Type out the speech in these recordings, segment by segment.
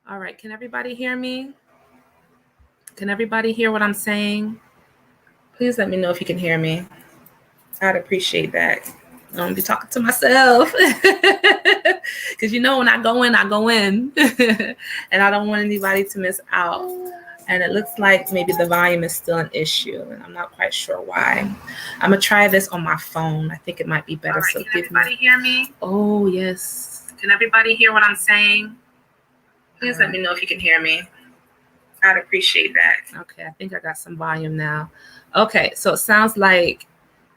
All right. Can everybody hear me? Can everybody hear what I'm saying? Please let me know if you can hear me. I'd appreciate that. I'm going to be talking to myself. Because when I go in, I go in. And I don't want anybody to miss out. And it looks like maybe the volume is still an issue. And I'm not quite sure why. I'm going to try this on my phone. I think it might be better. All right, so can everybody hear me? Oh, yes. Can everybody hear what I'm saying? Please let me know if you can hear me. I'd appreciate that. Okay, I think I got some volume now. Okay, so it sounds like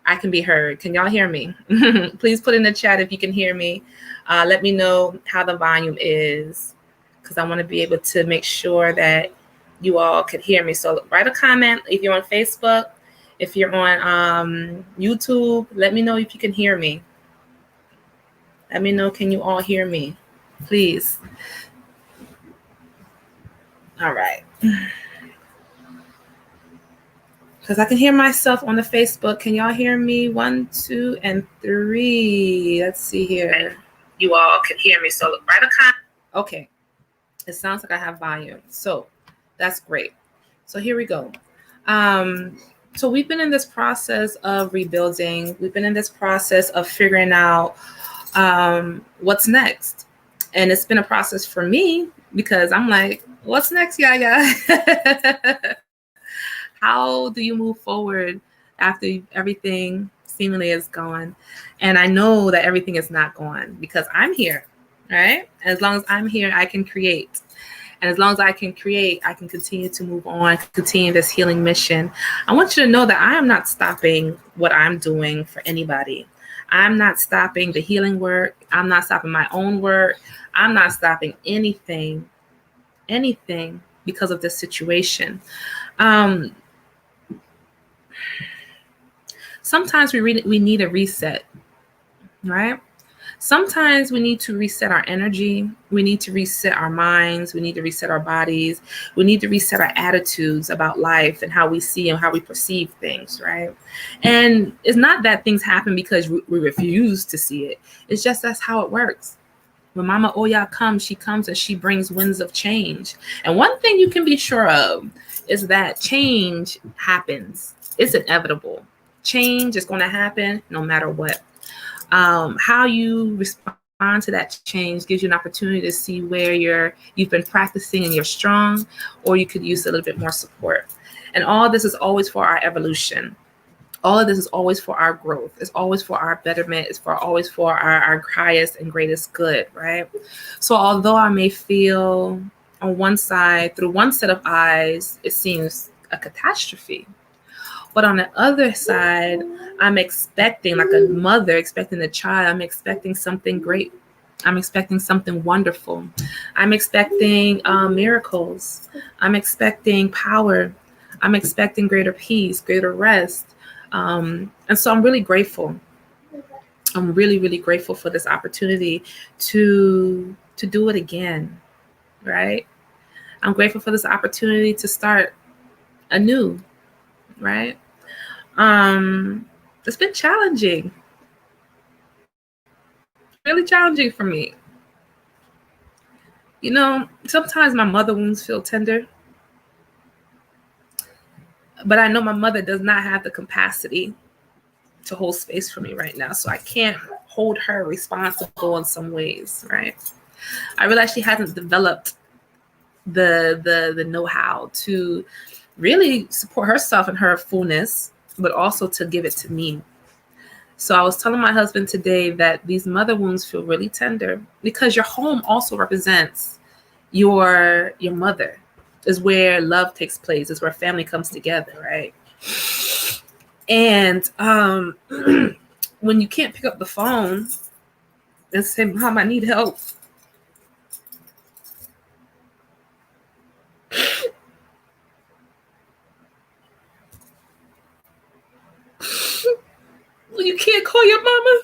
I can be heard. Can y'all hear me? Please put in the chat if you can hear me. Let me know how the volume is, because I want to be able to make sure that you all can hear me. So write a comment if you're on Facebook. If you're on YouTube, let me know if you can hear me. Let me know, can you all hear me? Please. All right. Because I can hear myself on the Facebook. Can y'all hear me? 1, 2, and 3. Let's see here. You all can hear me. So write a comment. Okay. It sounds like I have volume. So that's great. So here we go. So we've been in this process of rebuilding. We've been in this process of figuring out what's next. And it's been a process for me because I'm like, what's next, Yaya? How do you move forward after everything seemingly is gone? And I know that everything is not gone because I'm here, right? As long as I'm here, I can create. And as long as I can create, I can continue to move on, continue this healing mission. I want you to know that I am not stopping what I'm doing for anybody. I'm not stopping the healing work. I'm not stopping my own work. I'm not stopping anything because of this situation. Sometimes we need a reset, right? Sometimes we need to reset our energy. We need to reset our minds. We need to reset our bodies. We need to reset our attitudes about life and how we see and how we perceive things, right? And it's not that things happen because we refuse to see it. It's just that's how it works. When Mama Oya comes, she comes and she brings winds of change. And one thing you can be sure of is that change happens. It's inevitable. Change is going to happen no matter what. How you respond to that change gives you an opportunity to see where you've been practicing and you're strong, or you could use a little bit more support. And all this is always for our evolution. All of this is always for our growth. It's always for our betterment. It's always for our highest and greatest good, right? So although I may feel on one side, through one set of eyes, it seems a catastrophe. But on the other side, I'm expecting, like a mother expecting a child, I'm expecting something great. I'm expecting something wonderful. I'm expecting miracles. I'm expecting power. I'm expecting greater peace, greater rest. And so I'm really grateful. I'm really, really grateful for this opportunity to do it again, right? I'm grateful for this opportunity to start anew, right? It's been challenging, really challenging for me. Sometimes my mother wounds feel tender, but I know my mother does not have the capacity to hold space for me right now. So I can't hold her responsible in some ways, right? I realize she hasn't developed the know-how to really support herself in her fullness, but also to give it to me. So I was telling my husband today that these mother wounds feel really tender because your home also represents your mother. Is where love takes place, is where family comes together, right? And when you can't pick up the phone and say, Mom, I need help. When you can't call your mama.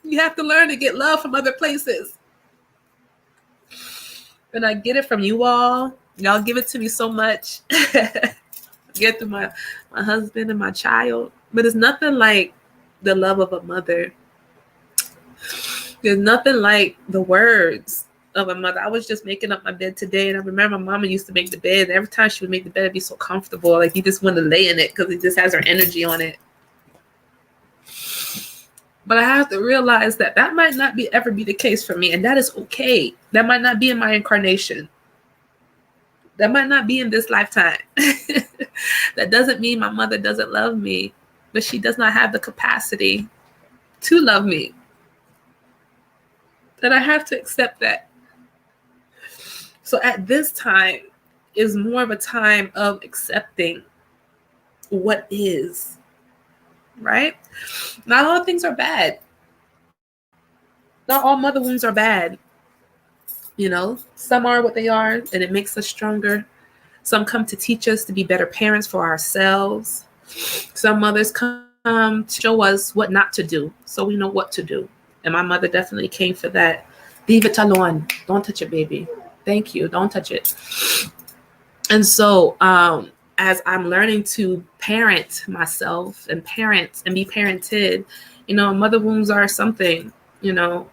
You have to learn to get love from other places. And I get it from you all. Y'all give it to me so much. Get through my husband and my child. But it's nothing like the love of a mother. There's nothing like the words of a mother. I was just making up my bed today, and I remember my mama used to make the bed. Every time she would make the bed, it'd be so comfortable. Like you just want to lay in it because it just has her energy on it. But I have to realize that that might not ever be the case for me, and that is okay. That might not be in my incarnation. That might not be in this lifetime. That doesn't mean my mother doesn't love me, but she does not have the capacity to love me. And I have to accept that. So at this time is more of a time of accepting what is, right? Not all things are bad. Not all mother wounds are bad. You know, some are what they are, and it makes us stronger. Some come to teach us to be better parents for ourselves. Some mothers come to show us what not to do, so we know what to do. And my mother definitely came for that. Leave it alone. Don't touch it, baby. Thank you. Don't touch it. And so as I'm learning to parent myself and parent and be parented, you know, mother wounds are something, you know,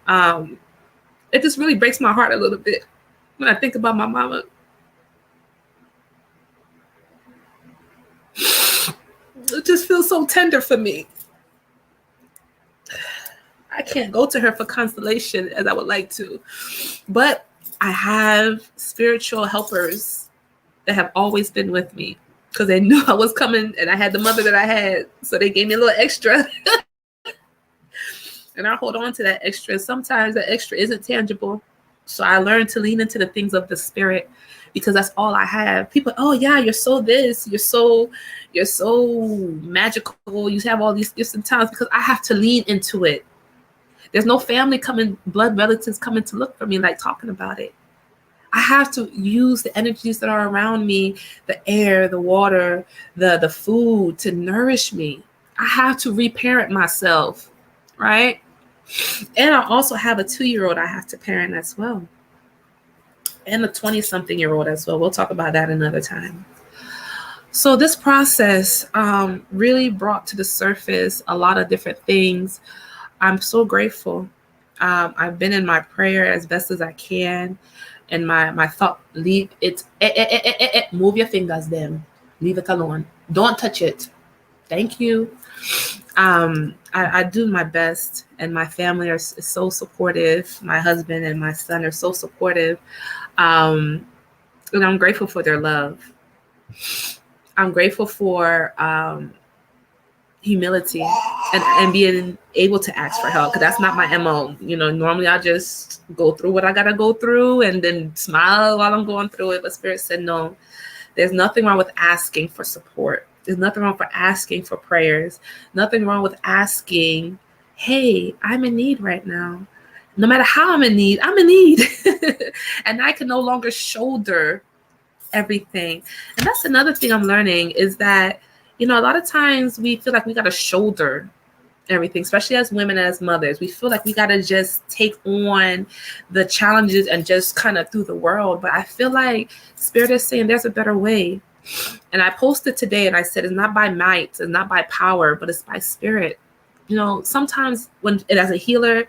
it just really breaks my heart a little bit when I think about my mama. It just feels so tender for me. I can't go to her for consolation as I would like to, but I have spiritual helpers that have always been with me because they knew I was coming and I had the mother that I had. So they gave me a little extra. And I hold on to that extra. Sometimes that extra isn't tangible. So I learned to lean into the things of the spirit because that's all I have. People, oh yeah, you're so this, you're so magical. You have all these gifts and talents because I have to lean into it. There's no family coming, blood relatives coming to look for me, like talking about it. I have to use the energies that are around me, the air, the water, the food to nourish me. I have to reparent myself, right? And I also have a 2-year-old I have to parent as well. And a 20-something-year-old as well. We'll talk about that another time. So this process really brought to the surface a lot of different things. I'm so grateful. I've been in my prayer as best as I can. And my thought, leave it, move your fingers then. Leave it alone. Don't touch it. Thank you. I do my best, and my family is so supportive. My husband and my son are so supportive. And I'm grateful for their love. I'm grateful for humility and being able to ask for help, because that's not my MO. You know, normally I just go through what I gotta go through and then smile while I'm going through it. But Spirit said, no, there's nothing wrong with asking for support. There's nothing wrong for asking for prayers. Nothing wrong with asking, hey, I'm in need right now. No matter how I'm in need, I'm in need. And I can no longer shoulder everything. And that's another thing I'm learning is that, you know, a lot of times we feel like we got to shoulder everything, especially as women, as mothers. We feel like we got to just take on the challenges and just kind of through the world. But I feel like Spirit is saying there's a better way. And I posted today and I said, it's not by might, it's not by power, but it's by Spirit. You know, sometimes as a healer,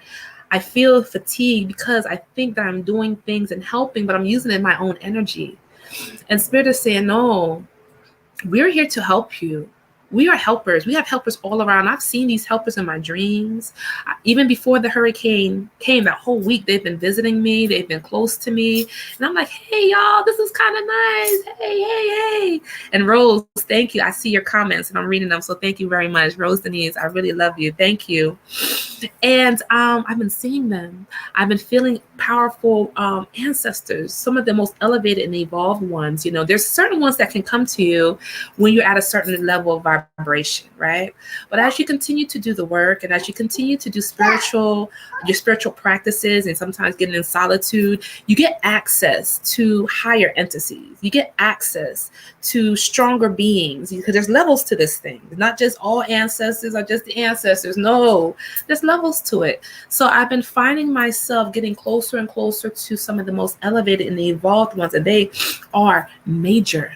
I feel fatigued because I think that I'm doing things and helping, but I'm using it in my own energy. And Spirit is saying, no, we're here to help you. We are helpers. We have helpers all around. I've seen these helpers in my dreams. Even before the hurricane came, that whole week, they've been visiting me. They've been close to me. And I'm like, hey, y'all, this is kind of nice. Hey. And Rose, thank you. I see your comments and I'm reading them. So thank you very much. Rose Denise, I really love you. Thank you. And I've been seeing them. I've been feeling powerful ancestors, some of the most elevated and evolved ones. You know, there's certain ones that can come to you when you're at a certain level of vibration, right? But as you continue to do the work and as you continue to do your spiritual practices and sometimes getting in solitude, you get access to higher entities. You get access to stronger beings, because there's levels to this thing. Not just all ancestors are just the ancestors. No, there's levels to it. So I've been finding myself getting closer and closer to some of the most elevated and the evolved ones, and they are major.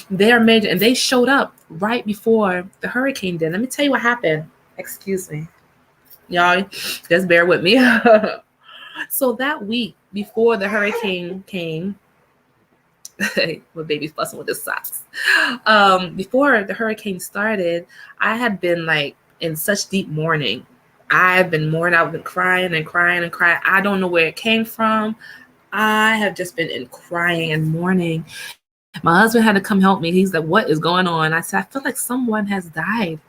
They are major, and they showed up right before the hurricane did. Let me tell you what happened. Excuse me. Y'all, just bear with me. So that week before the hurricane came, my baby's fussing with his socks. Before the hurricane started, I had been like in such deep mourning. I've been mourning. I've been crying and crying and crying. I don't know where it came from. I have just been in crying and mourning. My husband had to come help me. He's like, "What is going on?" I said, "I feel like someone has died."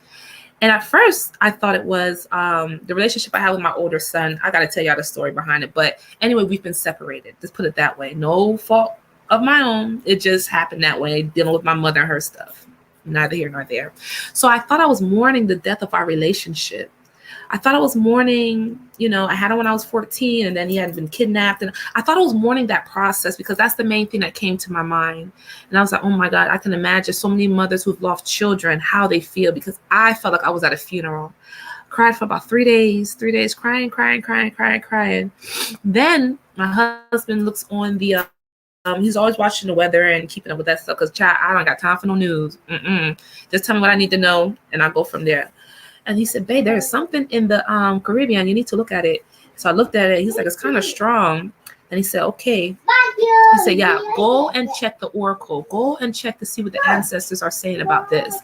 And at first, I thought it was the relationship I have with my older son. I got to tell y'all the story behind it. But anyway, we've been separated. Just put it that way. No fault of my own. It just happened that way, dealing with my mother and her stuff. Neither here nor there. So I thought I was mourning the death of our relationship. I thought I was mourning, I had him when I was 14 and then he had been kidnapped. And I thought I was mourning that process because that's the main thing that came to my mind. And I was like, oh my God, I can imagine so many mothers who've lost children, how they feel, because I felt like I was at a funeral. Cried for about 3 days, crying. Then my husband looks on the, he's always watching the weather and keeping up with that stuff because, child, I don't got time for no news. Just tell me what I need to know and I'll go from there. And he said, babe, there's something in the Caribbean. You need to look at it. So I looked at it. He's like, it's kind of strong. And he said, okay. He said, yeah, go and check the oracle. Go and check to see what the ancestors are saying about this.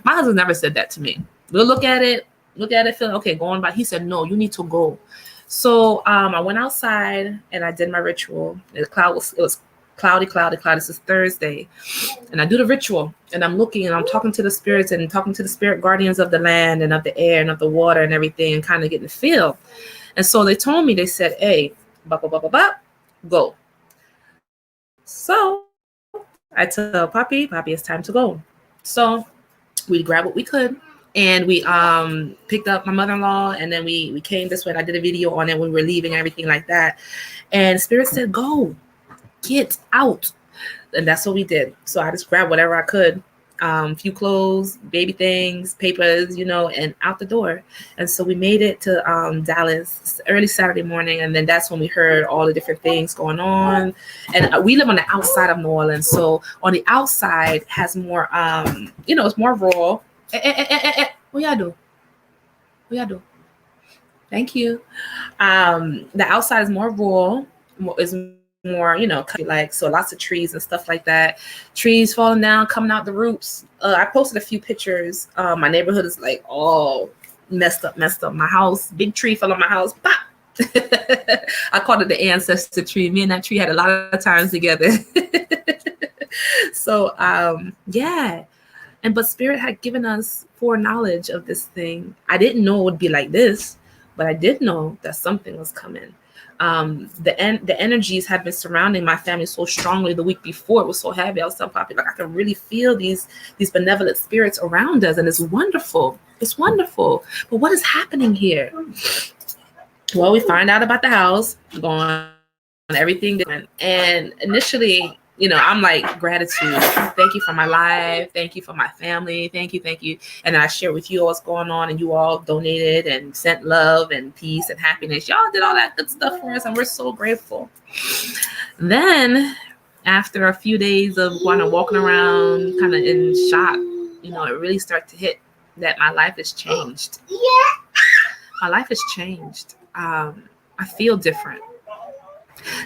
My husband never said that to me. We'll look at it, feel okay, go on by. He said, no, you need to go. So I went outside and I did my ritual. It was cloudy. This is Thursday. And I do the ritual and I'm looking and I'm talking to the spirits and talking to the spirit guardians of the land and of the air and of the water and everything and kind of getting the feel. And so they told me, they said, hey, go. So I tell Poppy, it's time to go. So we grabbed what we could and we picked up my mother-in-law and then we came this way and I did a video on it when we were leaving and everything like that. And spirit said, go. Get out. And that's what we did. So I just grabbed whatever I could, a few clothes, baby things, papers, and out the door. And so we made it to Dallas early Saturday morning. And then that's when we heard all the different things going on. And we live on the outside of New Orleans. So on the outside has more, it's more rural. What y'all do? Thank you. The outside is more rural, is more, like, so lots of trees and stuff like that. Trees falling down, coming out the roots. I posted a few pictures. My neighborhood is like all messed up. My house, big tree fell on my house. Pop! I called it the ancestor tree. Me and that tree had a lot of times together. So, yeah. But Spirit had given us foreknowledge of this thing. I didn't know it would be like this, but I did know that something was coming. The energies have been surrounding my family so strongly. The week before, it was so heavy. I was telling Poppy, like, I can really feel these benevolent spirits around us, and it's wonderful. It's wonderful. But what is happening here? Well, we find out about the house, going everything different. And initially, I'm like, gratitude. Thank you for my life. Thank you for my family. Thank you. And I share with you all what's going on, and you all donated and sent love and peace and happiness. Y'all did all that good stuff for us, and we're so grateful. Then, after a few days of kind of walking around, kind of in shock, it really started to hit that my life has changed. My life has changed. I feel different.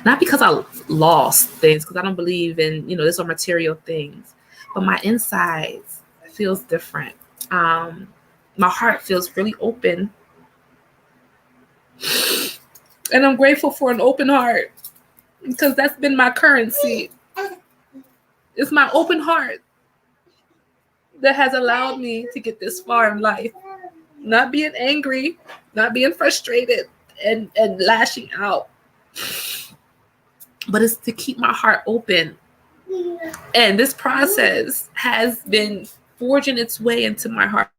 Not because I lost things, because I don't believe in, there's no material things, but my insides feels different. My heart feels really open. And I'm grateful for an open heart, because that's been my currency. It's my open heart that has allowed me to get this far in life. Not being angry, not being frustrated and lashing out. But it's to keep my heart open. And this process has been forging its way into my heart,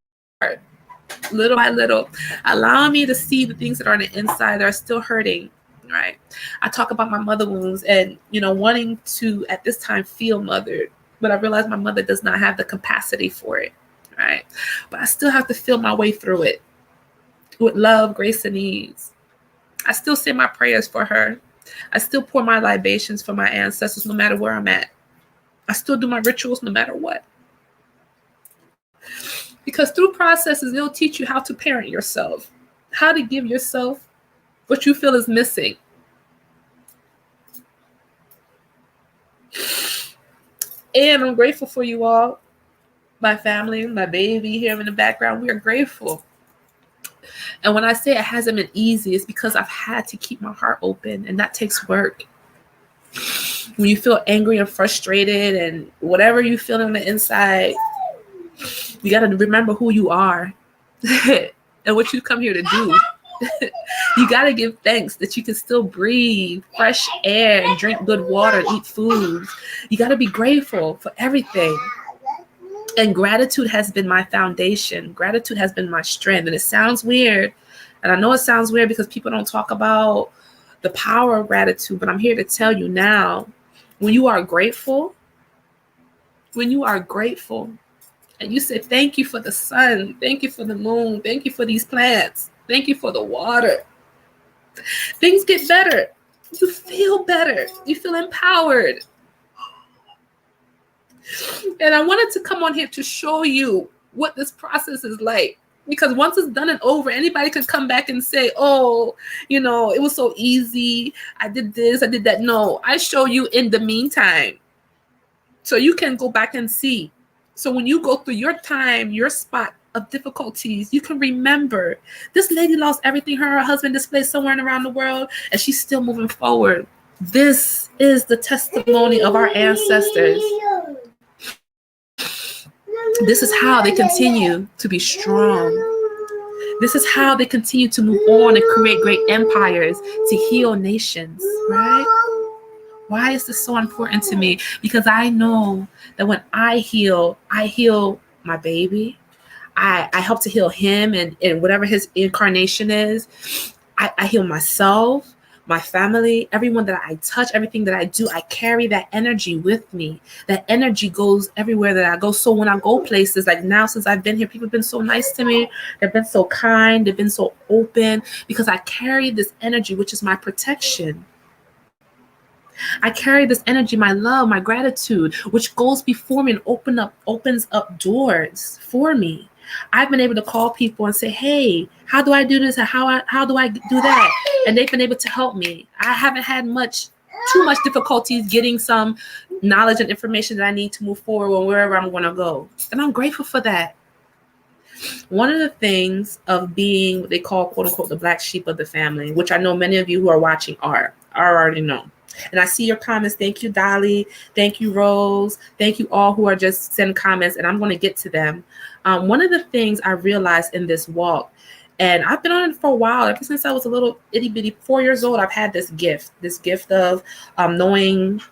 little by little, allowing me to see the things that are on the inside that are still hurting, right? I talk about my mother wounds and, wanting to, at this time, feel mothered. But I realize my mother does not have the capacity for it, right? But I still have to feel my way through it with love, grace, and ease. I still say my prayers for her. I still pour my libations for my ancestors no matter where I'm at. I still do my rituals no matter what. Because through processes, it'll teach you how to parent yourself, how to give yourself what you feel is missing. And I'm grateful for you all, my family, my baby here in the background. We are grateful. And when I say it hasn't been easy, it's because I've had to keep my heart open, and that takes work. When you feel angry and frustrated and whatever you feel on the inside, you got to remember who you are and what you come here to do. You got to give thanks that you can still breathe fresh air and drink good water and eat foods. You got to be grateful for everything. And gratitude has been my foundation. Gratitude has been my strength. And it sounds weird. And I know it sounds weird because people don't talk about the power of gratitude. But I'm here to tell you now, when you are grateful, and you say, thank you for the sun, thank you for the moon, thank you for these plants, thank you for the water, things get better. You feel better. You feel empowered. And I wanted to come on here to show you what this process is like. Because once it's done and over, anybody can come back and say, oh, you know, it was so easy. I did this, I did that. No, I show you in the meantime. So you can go back and see. So when you go through your time, your spot of difficulties, you can remember this lady lost everything. Her husband displaced somewhere around the world, and she's still moving forward. This is the testimony of our ancestors. This is how they continue to be strong. This is how they continue to move on and create great empires to heal nations, right? Why is this so important to me? Because I know that when I heal my baby. I help to heal him and whatever his incarnation is. I heal myself, my family, everyone that I touch, everything that I do. I carry that energy with me. That energy goes everywhere that I go. So when I go places, like now since I've been here, people have been so nice to me. They've been so kind. They've been so open because I carry this energy, which is my protection. I carry this energy, my love, my gratitude, which goes before me and opens up doors for me. I've been able to call people and say, hey, how do I do this? How do I do that? And they've been able to help me. I haven't had too much difficulties getting some knowledge and information that I need to move forward wherever I'm going to go. And I'm grateful for that. One of the things of being what they call, quote unquote, the black sheep of the family, which I know many of you who are watching I already know. And I see your comments. Thank you, Dolly. Thank you, Rose. Thank you all who are just sending comments, and I'm going to get to them. One of the things I realized in this walk, and I've been on it for a while, ever since I was a little itty bitty 4 years old, I've had this gift of knowing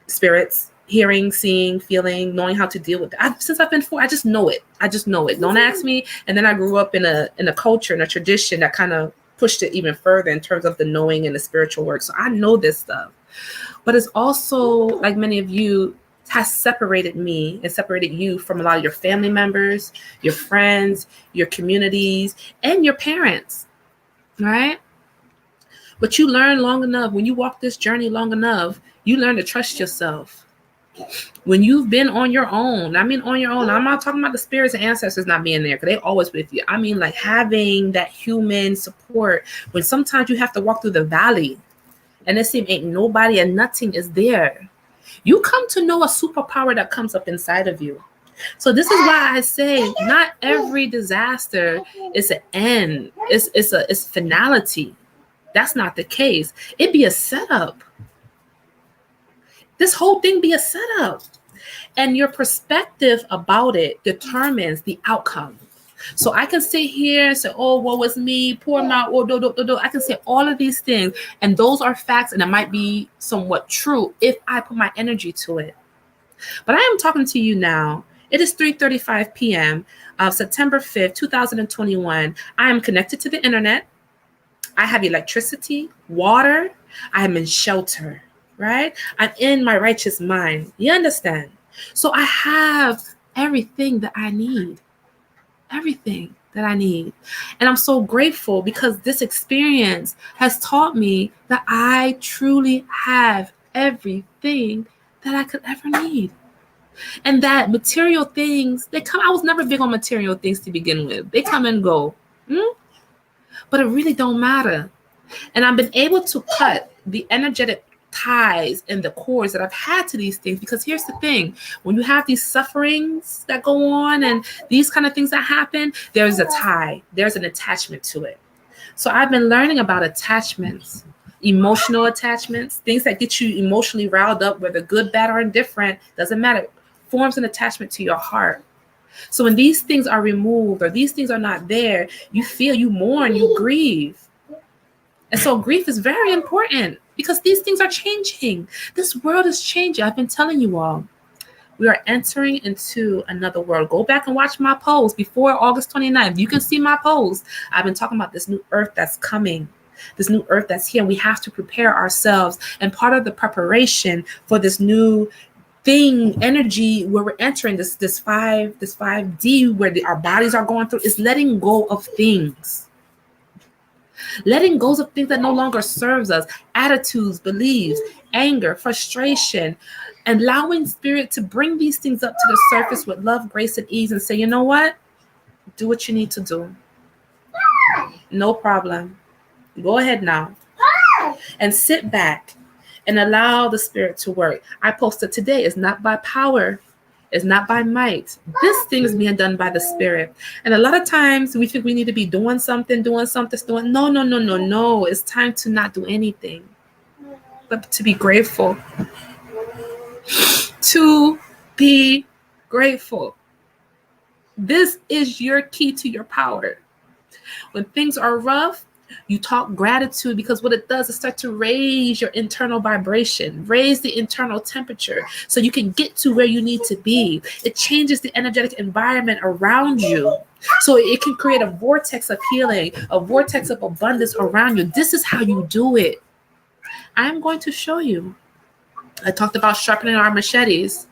spirits, hearing, seeing, feeling, knowing how to deal with it. Since I've been 4, I just know it. Don't ask me. And then I grew up in a culture and a tradition that kind of pushed it even further in terms of the knowing and the spiritual work. So I know this stuff. But it's also, like many of you, has separated me and separated you from a lot of your family members, your friends, your communities, and your parents, right? But you learn long enough, when you walk this journey long enough, you learn to trust yourself. When you've been on your own, I'm not talking about the spirits and ancestors not being there, because they're always with you. I mean, like having that human support when sometimes you have to walk through the valley and it seems ain't nobody and nothing is there. You come to know a superpower that comes up inside of you. So this is why I say not every disaster is an end. It's finality. That's not the case. It be a setup. This whole thing be a setup. And your perspective about it determines the outcome. So I can sit here and say, oh, woe is me, poor my, oh, do. I can say all of these things, and those are facts, and it might be somewhat true if I put my energy to it. But I am talking to you now. It is 3:35 p.m. of September 5th, 2021. I am connected to the internet. I have electricity, water. I am in shelter, right? I'm in my righteous mind. You understand? So I have everything that I need. Everything that I need. And I'm so grateful because this experience has taught me that I truly have everything that I could ever need. And that material things, I was never big on material things to begin with. They come and go. But it really don't matter. And I've been able to cut the energetic ties and the cords that I've had to these things. Because here's the thing, when you have these sufferings that go on and these kind of things that happen, there's a tie, there's an attachment to it. So I've been learning about attachments, emotional attachments, things that get you emotionally riled up, whether good, bad, or indifferent, doesn't matter, forms an attachment to your heart. So when these things are removed or these things are not there, you feel, you mourn, you grieve. And so grief is very important because these things are changing. This world is changing. I've been telling you all, we are entering into another world. Go back and watch my post before August 29th. You can see my post. I've been talking about this new earth that's coming, this new earth that's here. And we have to prepare ourselves. And part of the preparation for this new thing, energy, where we're entering this 5D, where our bodies are going through, is letting go of things. Letting go of things that no longer serves us, attitudes, beliefs, anger, frustration, and allowing spirit to bring these things up to the surface with love, grace, and ease, and say, you know what? Do what you need to do. No problem. Go ahead now. And sit back and allow the spirit to work. I posted today, it's not by power, it's not by might. This thing is being done by the spirit. And a lot of times we think we need to be doing something. No. It's time to not do anything, but to be grateful. To be grateful. This is your key to your power. When things are rough, you talk gratitude, because what it does is start to raise your internal vibration, raise the internal temperature so you can get to where you need to be. It changes the energetic environment around you. So it can create a vortex of healing, a vortex of abundance around you. This is how you do it. I'm going to show you. I talked about sharpening our machetes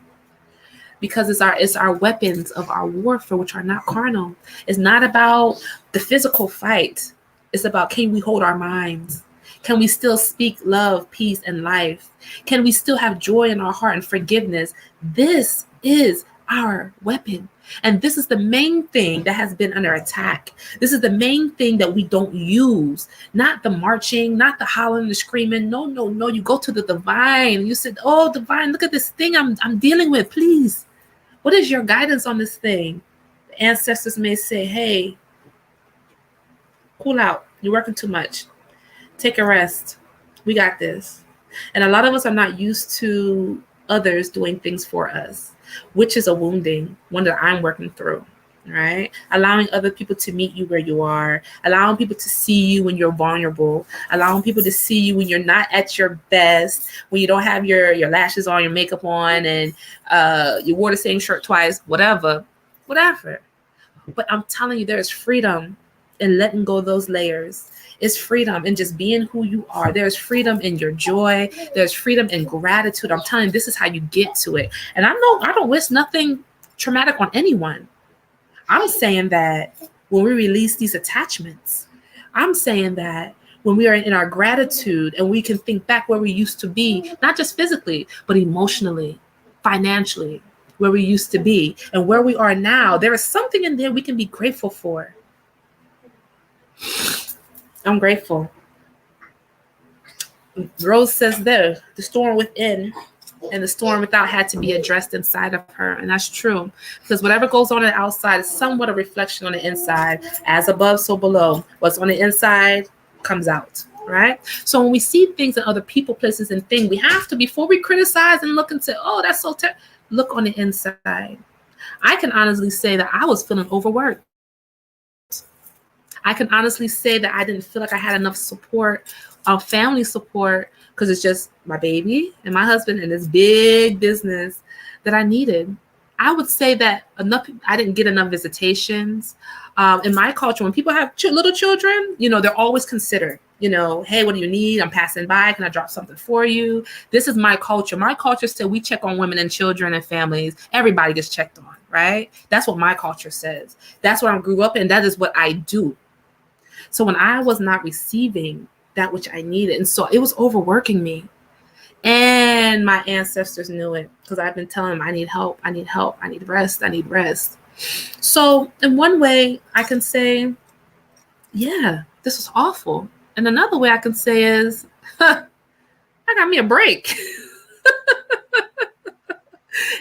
because it's our weapons of our warfare, which are not carnal. It's not about the physical fight. It's about, can we hold our minds? Can we still speak love, peace, and life? Can we still have joy in our heart and forgiveness? This is our weapon. And this is the main thing that has been under attack. This is the main thing that we don't use. Not the marching, not the hollering, the screaming. No. You go to the divine. You said, oh, divine, look at this thing I'm dealing with. Please, what is your guidance on this thing? The ancestors may say, hey, cool out. You're working too much. Take a rest. We got this. And a lot of us are not used to others doing things for us, which is a wounding, one that I'm working through, right? Allowing other people to meet you where you are, allowing people to see you when you're vulnerable, allowing people to see you when you're not at your best, when you don't have your lashes on, your makeup on, and you wore the same shirt twice, whatever. But I'm telling you, there is freedom in letting go of those layers. It's freedom in just being who you are. There's freedom in your joy. There's freedom in gratitude. I'm telling you, this is how you get to it. And I know I don't wish nothing traumatic on anyone. I'm saying that when we release these attachments, I'm saying that when we are in our gratitude and we can think back where we used to be, not just physically, but emotionally, financially, where we used to be and where we are now, there is something in there we can be grateful for. I'm grateful. Rose says there, the storm within and the storm without had to be addressed inside of her. And that's true, because whatever goes on the outside is somewhat a reflection on the inside. As above, so below. What's on the inside comes out, right? So when we see things in other people, places, and things, we have to, before we criticize and look and say, oh, that's so terrible, look on the inside. I can honestly say that I was feeling overworked. I can honestly say that I didn't feel like I had enough support, family support, because it's just my baby and my husband and this big business that I needed. I would say that I didn't get enough visitations. In my culture, when people have little children, they're always considered. Hey, what do you need? I'm passing by. Can I drop something for you? This is my culture. My culture said we check on women and children and families. Everybody gets checked on, right? That's what my culture says. That's what I grew up in. That is what I do. So when I was not receiving that which I needed, and so it was overworking me, and my ancestors knew it, because I've been telling them I need help, I need rest, I need rest. So in one way I can say, yeah, this was awful. And another way I can say is, I got me a break.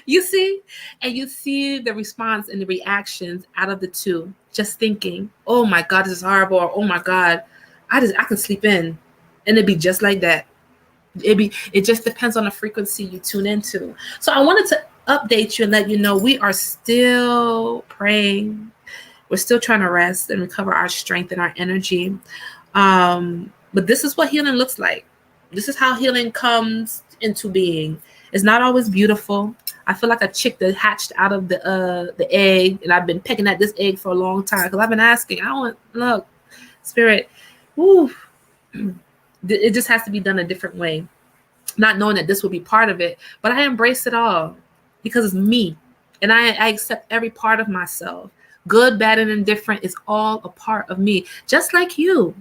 You see? And you see the response and the reactions out of the two. Just thinking, oh my God, this is horrible. Or, oh my God, I can sleep in. And it'd be just like that. It just depends on the frequency you tune into. So I wanted to update you and let you know we are still praying. We're still trying to rest and recover our strength and our energy. But this is what healing looks like. This is how healing comes into being. It's not always beautiful. I feel like a chick that hatched out of the egg, and I've been pecking at this egg for a long time because I've been asking. Look, spirit, woo. It just has to be done a different way. Not knowing that this will be part of it, but I embrace it all because it's me, and I accept every part of myself. Good, bad, and indifferent is all a part of me, just like you.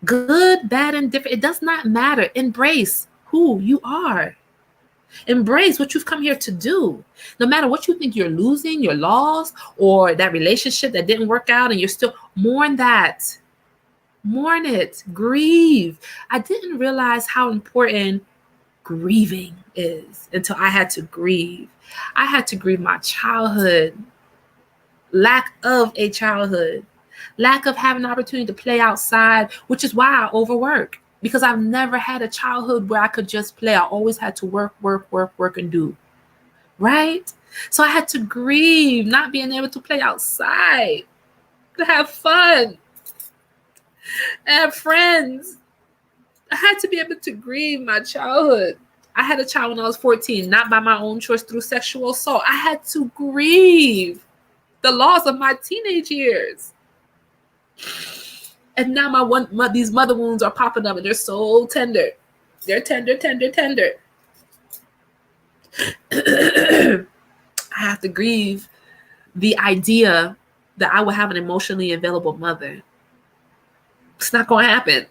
Good, bad, and different. It does not matter. Embrace who you are. Embrace what you've come here to do. No matter what you think you're losing, you're lost, or that relationship that didn't work out and you're still, mourn that. Mourn it. Grieve. I didn't realize how important grieving is until I had to grieve. I had to grieve my childhood. Lack of a childhood. Lack of having an opportunity to play outside, which is why I overwork. Because I've never had a childhood where I could just play. I always had to work, and do. Right? So I had to grieve not being able to play outside, to have fun, have friends. I had to be able to grieve my childhood. I had a child when I was 14, not by my own choice through sexual assault. I had to grieve the loss of my teenage years. And now these mother wounds are popping up and they're so tender. They're tender. I have to grieve the idea that I will have an emotionally available mother. It's not going to happen.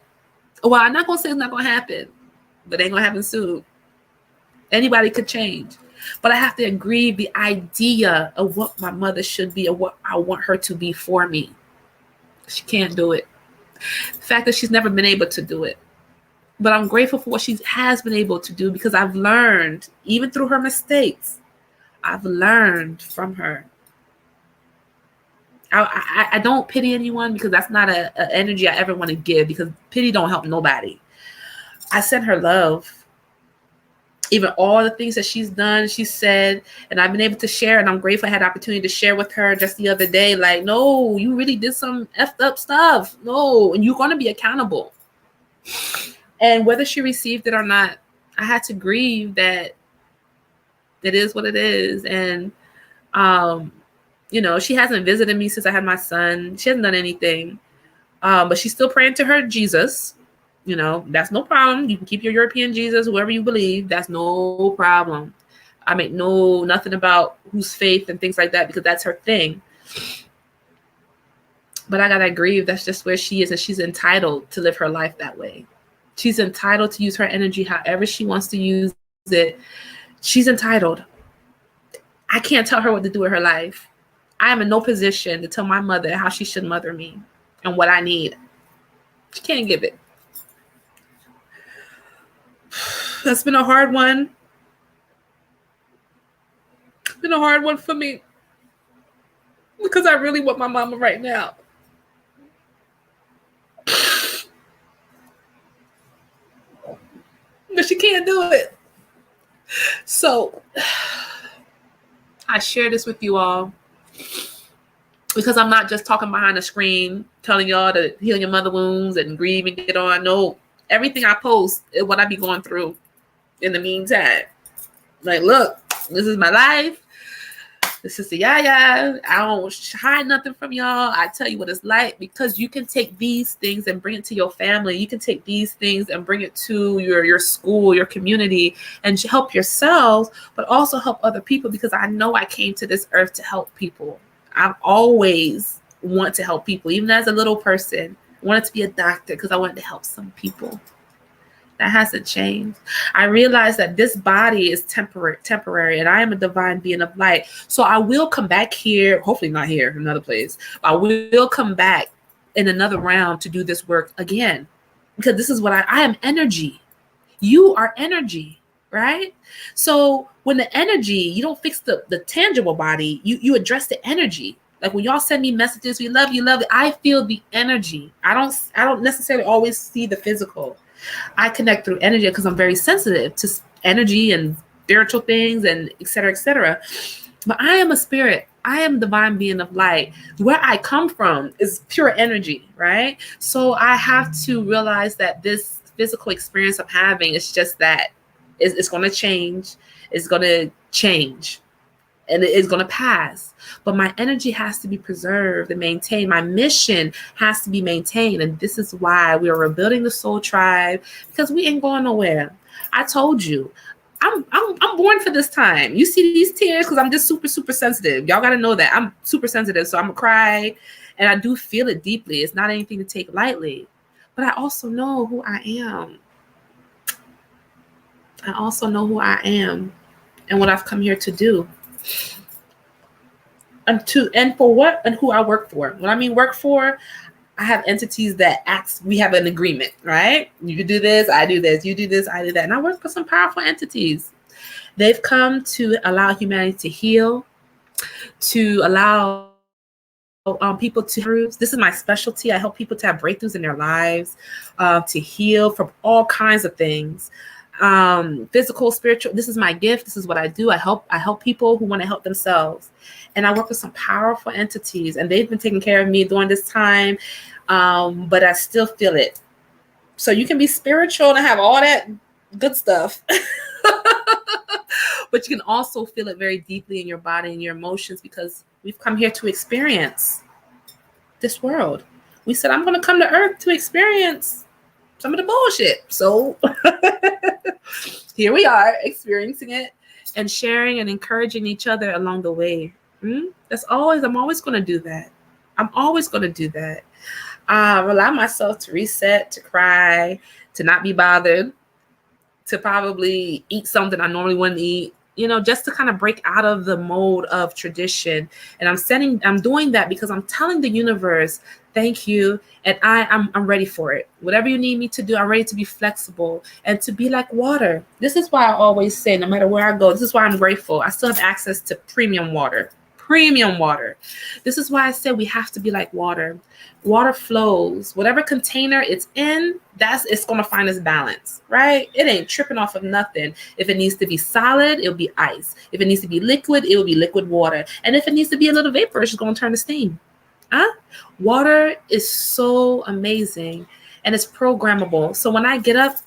Well, I'm not going to say it's not going to happen, but it ain't going to happen soon. Anybody could change. But I have to grieve the idea of what my mother should be or what I want her to be for me. She can't do it. The fact that she's never been able to do it. But I'm grateful for what she has been able to do because I've learned, even through her mistakes, I've learned from her. I don't pity anyone because that's not an energy I ever want to give because pity don't help nobody. I send her love. Even all the things that she's done, she said, and I've been able to share, and I'm grateful I had the opportunity to share with her just the other day, like, no, you really did some effed up stuff. No, and you're going to be accountable. And whether she received it or not, I had to grieve that it is what it is. And, she hasn't visited me since I had my son. She hasn't done anything, but she's still praying to her Jesus. That's no problem. You can keep your European Jesus, whoever you believe. That's no problem. I make nothing about whose faith and things like that because that's her thing. But I gotta grieve. That's just where she is, and she's entitled to live her life that way. She's entitled to use her energy however she wants to use it. She's entitled. I can't tell her what to do with her life. I am in no position to tell my mother how she should mother me and what I need. She can't give it. That's been a hard one. It's been a hard one for me because I really want my mama right now. But she can't do it. So I share this with you all because I'm not just talking behind the screen, telling y'all to heal your mother wounds and grieve and get on. No. Everything I post is what I be going through in the meantime. Like, look, this is my life. This is Sistah Yaya. I don't hide nothing from y'all. I tell you what it's like because you can take these things and bring it to your family. You can take these things and bring it to your school, your community, and help yourselves, but also help other people because I know I came to this earth to help people. I've always want to help people, even as a little person. I wanted to be a doctor because I wanted to help some people. That hasn't changed. I realized that this body is temporary, and I am a divine being of light. So I will come back here, hopefully not here, another place. I will come back in another round to do this work again because this is what I am energy. You are energy, right? So when the energy, you don't fix the tangible body, you address the energy. Like when y'all send me messages, we love you, love it. I feel the energy. I don't necessarily always see the physical. I connect through energy because I'm very sensitive to energy and spiritual things and et cetera, et cetera. But I am a spirit. I am divine being of light. Where I come from is pure energy, right? So I have to realize that this physical experience I'm having is just that. It's going to change. It's going to change. And it's going to pass. But my energy has to be preserved and maintained. My mission has to be maintained. And this is why we are rebuilding the soul tribe, because we ain't going nowhere. I told you, I'm born for this time. You see these tears because I'm just super, super sensitive. Y'all got to know that I'm super sensitive. So I'm going to cry, and I do feel it deeply. It's not anything to take lightly. But I also know who I am. I also know who I am and what I've come here to do. And for what and who I work for. When I mean work for, I have entities that we have an agreement, right? You do this, I do this, you do this, I do that. And I work for some powerful entities. They've come to allow humanity to heal, to allow people to, this is my specialty. I help people to have breakthroughs in their lives, to heal from all kinds of things. Physical, spiritual. This is my gift. This is what I do. I help people who want to help themselves. And I work with some powerful entities, and they've been taking care of me during this time. But I still feel it. So you can be spiritual and have all that good stuff. But you can also feel it very deeply in your body and your emotions, because we've come here to experience this world. We said, I'm going to come to Earth to experience some of the bullshit. So here we are experiencing it and sharing and encouraging each other along the way. I'm always going to do that. I'm always going to do that. Allow myself to reset, to cry, to not be bothered, to probably eat something I normally wouldn't eat, just to kind of break out of the mode of tradition. And I'm doing that because I'm telling the universe, thank you. And I'm ready for it. Whatever you need me to do, I'm ready to be flexible and to be like water. This is why I always say, no matter where I go, this is why I'm grateful. I still have access to premium water. This is why I said we have to be like water. Water flows. Whatever container it's in, it's going to find its balance, right? It ain't tripping off of nothing. If it needs to be solid, it'll be ice. If it needs to be liquid, it will be liquid water. And if it needs to be a little vapor, it's just going to turn to steam. Water is so amazing, and it's programmable. So when I get up,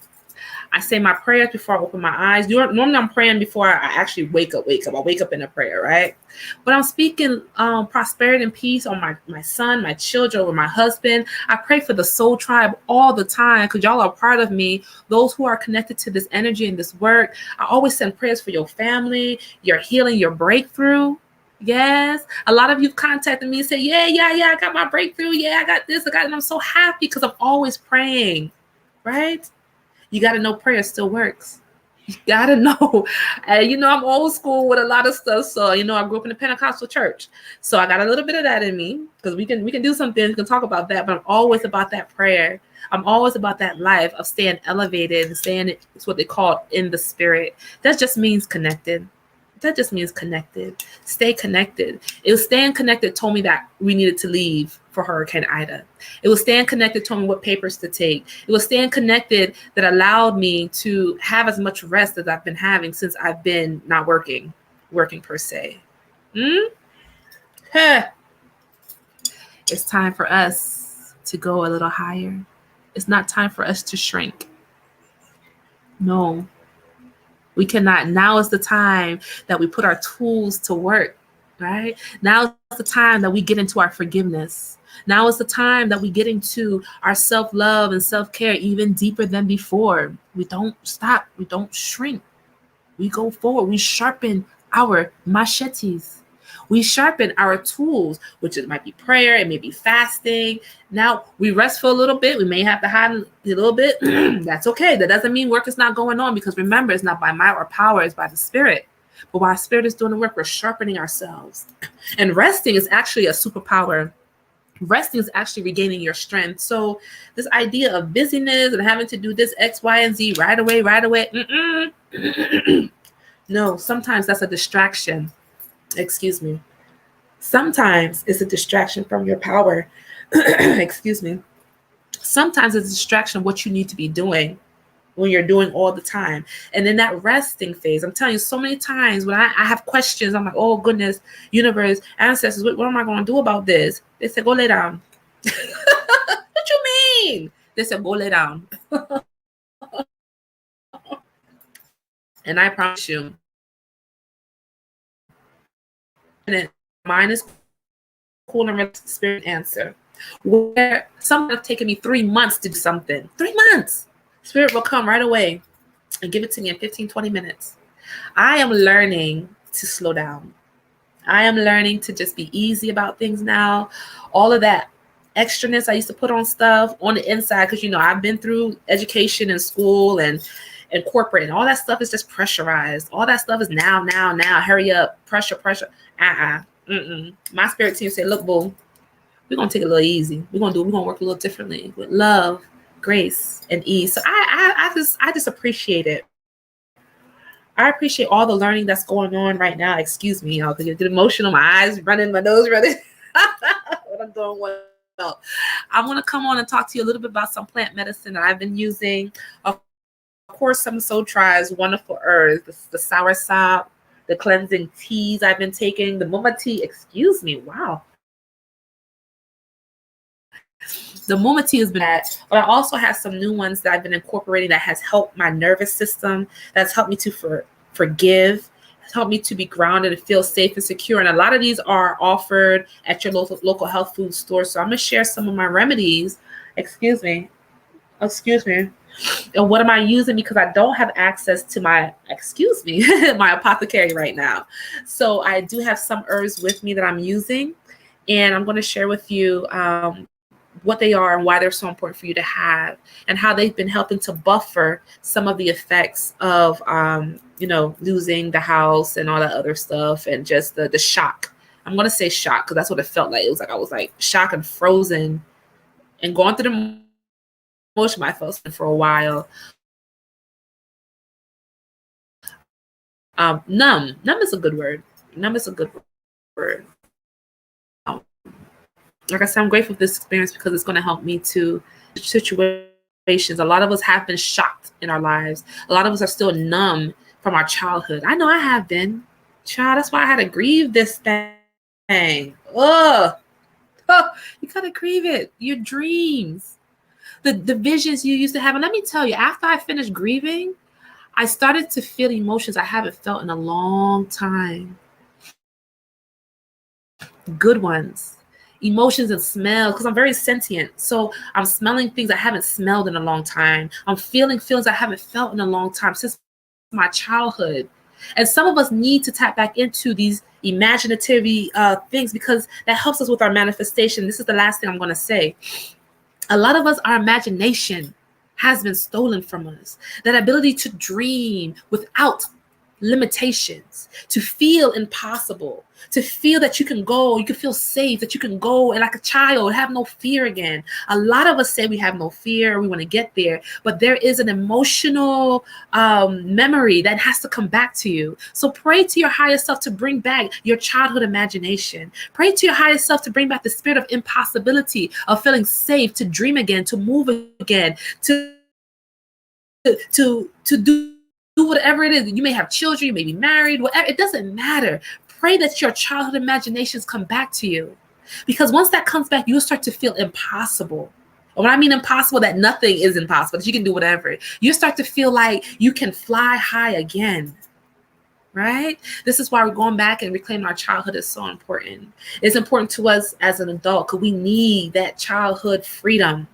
I say my prayers before I open my eyes. Normally I'm praying before I actually wake up. I wake up in a prayer, right? But I'm speaking prosperity and peace on my son, my children, over my husband. I pray for the soul tribe all the time, because y'all are part of me. Those who are connected to this energy and this work. I always send prayers for your family, your healing, your breakthrough. Yes. A lot of you've contacted me and said, yeah, I got my breakthrough. Yeah, I got this. And I'm so happy because I'm always praying, right? You got to know prayer still works. You got to know. I'm old school with a lot of stuff. So, I grew up in a Pentecostal church. So I got a little bit of that in me, because we can do some things. We can talk about that. But I'm always about that prayer. I'm always about that life of staying elevated and staying, it's what they call in the spirit. That just means connected. Stay connected. It was staying connected told me that we needed to leave for Hurricane Ida. It was staying connected told me what papers to take. It was staying connected that allowed me to have as much rest as I've been having since I've been not working per se. It's time for us to go a little higher. It's not time for us to shrink. No. We cannot. Now is the time that we put our tools to work, right? Now is the time that we get into our forgiveness. Now is the time that we get into our self-love and self-care even deeper than before. We don't stop. We don't shrink. We go forward. We sharpen our machetes. We sharpen our tools, which it might be prayer, it may be fasting. Now we rest for a little bit. We may have to hide a little bit. That's okay. That doesn't mean work is not going on, because remember, it's not by might or power, it's by the spirit. But while our spirit is doing the work, we're sharpening ourselves. And resting is actually a superpower. Resting is actually regaining your strength. So this idea of busyness and having to do this X, Y, and Z right away, no, sometimes that's a distraction. Excuse me. Sometimes it's a distraction from your power. Excuse me. Sometimes it's a distraction of what you need to be doing when you're doing all the time. And then that resting phase, I'm telling you, so many times when I have questions, I'm like, oh goodness, universe, ancestors, what am I going to do about this? They said, go lay down. What you mean? They said, go lay down. And I promise you, mine is cool and spirit answer. Where someone have taken me 3 months to do something. 3 months. Spirit will come right away and give it to me in 15, 20 minutes. I am learning to slow down. I am learning to just be easy about things now. All of that extraness I used to put on stuff on the inside, because, you know, I've been through education and school and corporate, and all that stuff is just pressurized. All that stuff is now, hurry up, pressure. My spirit team said, look, boo, we're going to take it a little easy. We're going to work a little differently with love, grace, and ease. So I just appreciate it. I appreciate all the learning that's going on right now. Excuse me, y'all, because you get emotional, my eyes running, my nose running. What I'm doing well. I want to come on and talk to you a little bit about some plant medicine that I've been using. Of course, some Sotri's wonderful herbs, the soursop, the cleansing teas I've been taking, the muma tea. Excuse me, wow. The muma tea has been at, but I also have some new ones that I've been incorporating that has helped my nervous system, that's helped me to forgive, has helped me to be grounded and feel safe and secure. And a lot of these are offered at your local health food store. So I'm going to share some of my remedies. Excuse me. And what am I using? Because I don't have access to my apothecary right now. So I do have some herbs with me that I'm using. And I'm going to share with you what they are and why they're so important for you to have, and how they've been helping to buffer some of the effects of, losing the house and all that other stuff, and just the shock. I'm going to say shock because that's what it felt like. It was like I was like shocked and frozen and going through the motion. I felt for a while. Numb is a good word. Like I said, I'm grateful for this experience because it's going to help me to situations. A lot of us have been shocked in our lives. A lot of us are still numb from our childhood. I know I have been. Child, that's why I had to grieve this thing. Ugh. Oh, you got to grieve it. Your dreams, the visions you used to have. And let me tell you, after I finished grieving, I started to feel emotions I haven't felt in a long time. Good ones. Emotions and smells, because I'm very sentient. So I'm smelling things I haven't smelled in a long time. I'm feeling feelings I haven't felt in a long time, since my childhood. And some of us need to tap back into these imaginative things, because that helps us with our manifestation. This is the last thing I'm going to say. A lot of us, our imagination has been stolen from us. That ability to dream without limitations, to feel impossible, to feel that you can go, you can feel safe, that you can go and like a child, have no fear again. A lot of us say we have no fear, we want to get there, but there is an emotional memory that has to come back to you. So pray to your higher self to bring back your childhood imagination. Pray to your higher self to bring back the spirit of impossibility, of feeling safe, to dream again, to move again, to do whatever it is. You may have children, you may be married, whatever, it doesn't matter. Pray that your childhood imaginations come back to you, because once that comes back, you'll start to feel impossible. And when I mean impossible, that nothing is impossible, that you can do whatever. You start to feel like you can fly high again, right? This is why we're going back and reclaiming our childhood is so important. It's important to us as an adult because we need that childhood freedom.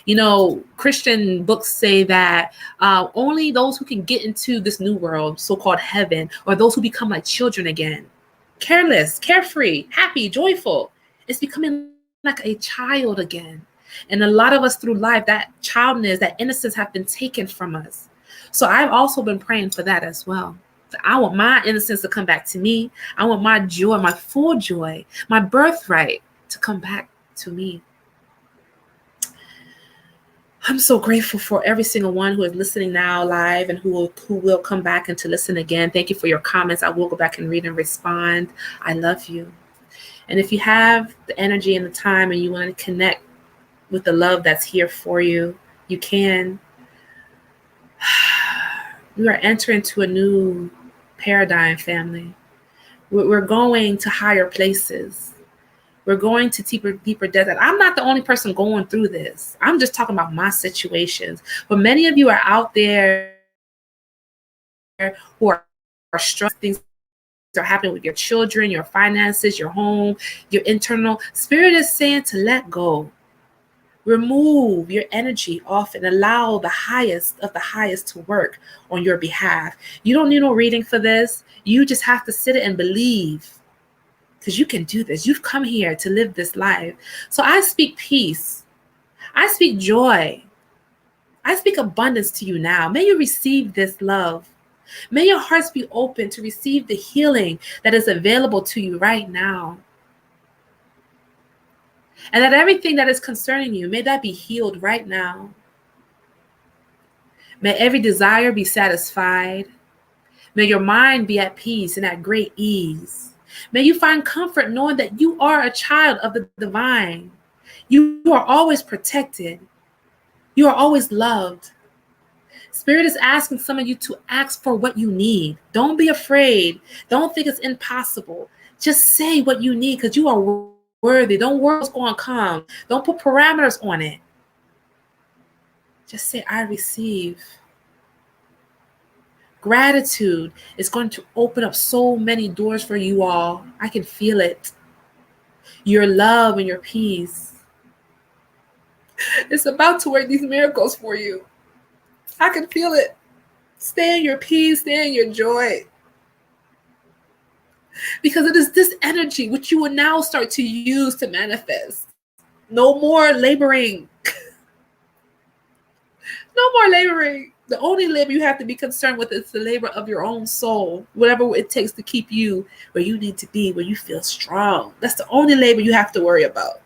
You know, Christian books say that only those who can get into this new world, so-called heaven, or those who become like children again, careless, carefree, happy, joyful. It's becoming like a child again. And a lot of us through life, that childness, that innocence have been taken from us. So I've also been praying for that as well. I want my innocence to come back to me. I want my joy, my full joy, my birthright to come back to me. I'm so grateful for every single one who is listening now live and who will come back and to listen again. Thank you for your comments. I will go back and read and respond. I love you. And if you have the energy and the time and you want to connect with the love that's here for you, you can. We are entering into a new paradigm, family. We're going to higher places. We're going to deeper depths. I'm not the only person going through this. I'm just talking about my situations. But many of you are out there who are struggling. Things are happening with your children, your finances, your home, your internal. Spirit is saying to let go. Remove your energy off and allow the highest of the highest to work on your behalf. You don't need no reading for this. You just have to sit it and believe. Because you can do this. You've come here to live this life. So I speak peace. I speak joy. I speak abundance to you now. May you receive this love. May your hearts be open to receive the healing that is available to you right now. And that everything that is concerning you, may that be healed right now. May every desire be satisfied. May your mind be at peace and at great ease. May you find comfort knowing that you are a child of the divine. You are always protected. You are always loved. Spirit is asking some of you to ask for what you need. Don't be afraid. Don't think it's impossible. Just say what you need because you are worthy. Don't worry what's going to come. Don't put parameters on it. Just say, I receive. Gratitude is going to open up so many doors for you all. I can feel it. Your love and your peace. It's about to work these miracles for you. I can feel it. Stay in your peace, stay in your joy. Because it is this energy which you will now start to use to manifest. No more laboring. No more laboring. The only labor you have to be concerned with is the labor of your own soul, whatever it takes to keep you where you need to be, where you feel strong. That's the only labor you have to worry about.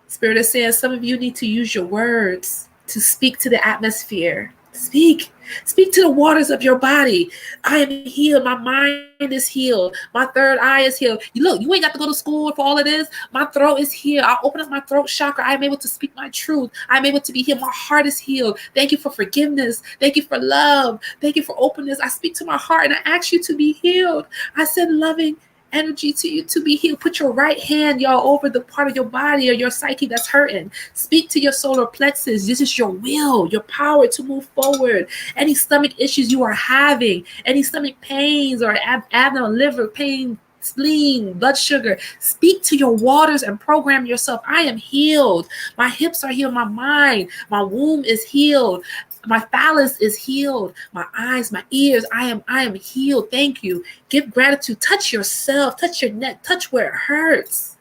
Spirit is saying some of you need to use your words to speak to the atmosphere. Speak to the waters of your body. I am healed. My mind is healed. My third eye is healed. Look, you ain't got to go to school for all of this. My throat is healed. I open up my throat chakra. I am able to speak my truth. I'm able to be healed. My heart is healed. Thank you for forgiveness. Thank you for love. Thank you for openness. I speak to my heart and I ask you to be healed. I send loving energy to you to be healed. Put your right hand, y'all, over the part of your body or your psyche that's hurting. Speak to your solar plexus. This is your will, your power to move forward. Any stomach issues you are having, any stomach pains or abdominal, liver pain, spleen, blood sugar, speak to your waters and program yourself. I am healed. My hips are healed. My mind, my womb is healed. My phallus is healed. My eyes, my ears, I am healed. Thank you. Give gratitude. Touch yourself. Touch your neck. Touch where it hurts.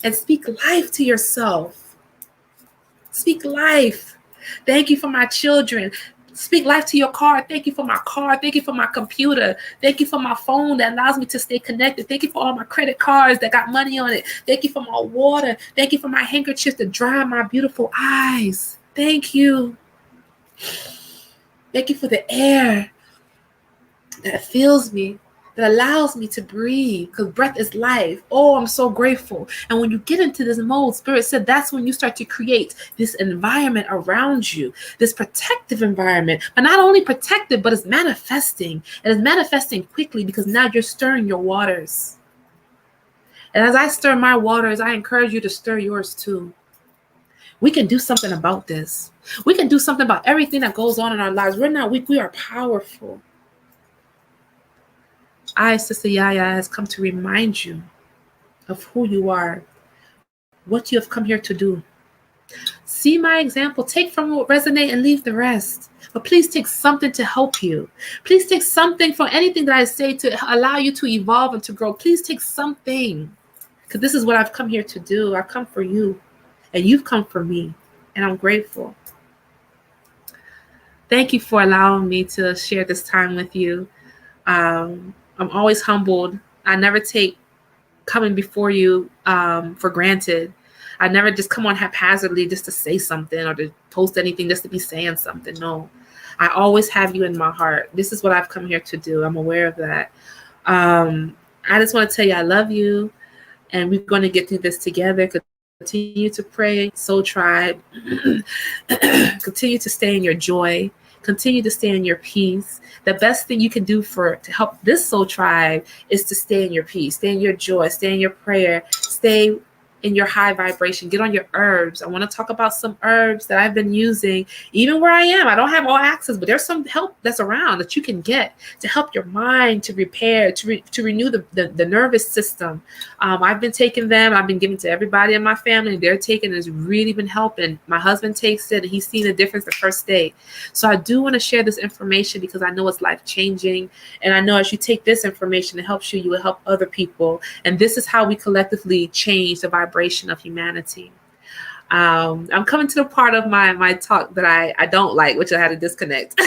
And speak life to yourself. Speak life. Thank you for my children. Speak life to your car. Thank you for my car. Thank you for my computer. Thank you for my phone that allows me to stay connected. Thank you for all my credit cards that got money on it. Thank you for my water. Thank you for my handkerchief to dry my beautiful eyes. Thank you. Thank you for the air that fills me, that allows me to breathe, because breath is life. Oh, I'm so grateful. And when you get into this mode, Spirit said that's when you start to create this environment around you, this protective environment. But not only protective, but it's manifesting. And it's manifesting quickly because now you're stirring your waters. And as I stir my waters, I encourage you to stir yours too. We can do something about this. We can do something about everything that goes on in our lives. We're not weak. We are powerful. I, Sistah Yaya, has come to remind you of who you are, what you have come here to do. See my example. Take from what resonates and leave the rest. But please take something to help you. Please take something from anything that I say to allow you to evolve and to grow. Please take something, because this is what I've come here to do. I've come for you. And you've come for me, and I'm grateful. Thank you for allowing me to share this time with you. I'm always humbled. I never take coming before you for granted. I never just come on haphazardly just to say something or to post anything just to be saying something. No, I always have you in my heart. This is what I've come here to do. I'm aware of that. I just want to tell you I love you, and we're going to get through this together. Continue to pray, Soul Tribe. Continue to stay in your joy. Continue to stay in your peace. The best thing you can do to help this Soul Tribe is to stay in your peace, stay in your joy, stay in your prayer, stay in your high vibration. Get on your herbs. I want to talk about some herbs that I've been using, even where I am. I don't have all access, but there's some help that's around that you can get to help your mind to repair, to renew the nervous system. I've been taking them. I've been giving to everybody in my family. They're taking it. It's really been helping. My husband takes it, and he's seen a difference the first day. So I do want to share this information because I know it's life changing, and I know as you take this information, it helps you. You will help other people, and this is how we collectively change the vibration of humanity. I'm coming to the part of my talk that I don't like, which I had to disconnect.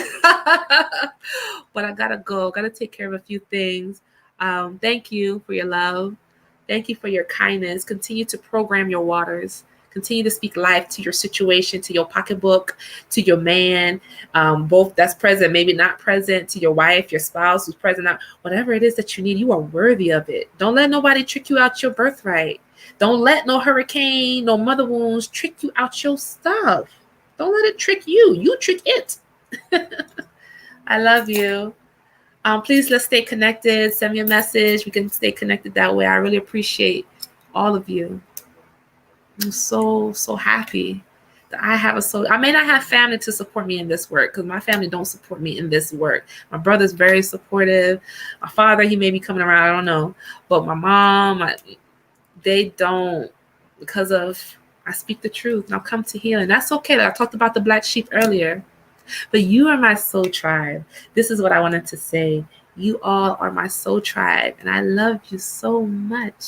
But I gotta go. Gotta take care of a few things. Thank you for your love. Thank you for your kindness. Continue to program your waters. Continue to speak life to your situation, to your pocketbook, to your man, both that's present, maybe not present, to your wife, your spouse who's present, not, whatever it is that you need, you are worthy of it. Don't let nobody trick you out your birthright. Don't let no hurricane, no mother wounds trick you out your stuff. Don't let it trick you. You trick it. I love you. Please, let's stay connected. Send me a message. We can stay connected that way. I really appreciate all of you. I'm so happy that I have I may not have family to support me in this work because my family don't support me in this work. My brother's very supportive. My father, he may be coming around. I don't know. But my mom, they don't, because of I speak the truth and I'll come to healing. That's okay. I talked about the black sheep earlier. But you are my soul tribe. This is what I wanted to say. You all are my soul tribe, and I love you so much.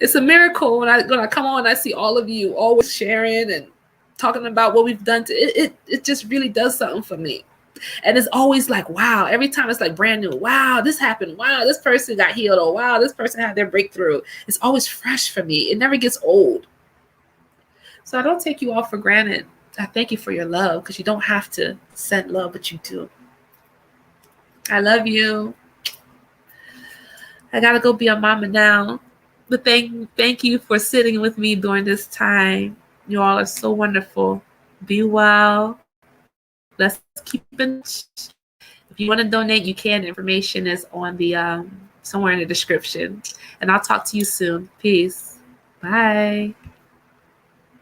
It's a miracle when I come on, I see all of you always sharing and talking about what we've done. It just really does something for me. And it's always like, wow, every time it's like brand new. Wow, this happened. Wow, this person got healed. Or wow, this person had their breakthrough. It's always fresh for me. It never gets old. So I don't take you all for granted. I thank you for your love because you don't have to send love, but you do. I love you. I got to go be a mama now. But thank you for sitting with me during this time. You all are so wonderful. Be well. Let's keep in touch. If you want to donate, you can. Information is on the somewhere in the description. And I'll talk to you soon. Peace. Bye.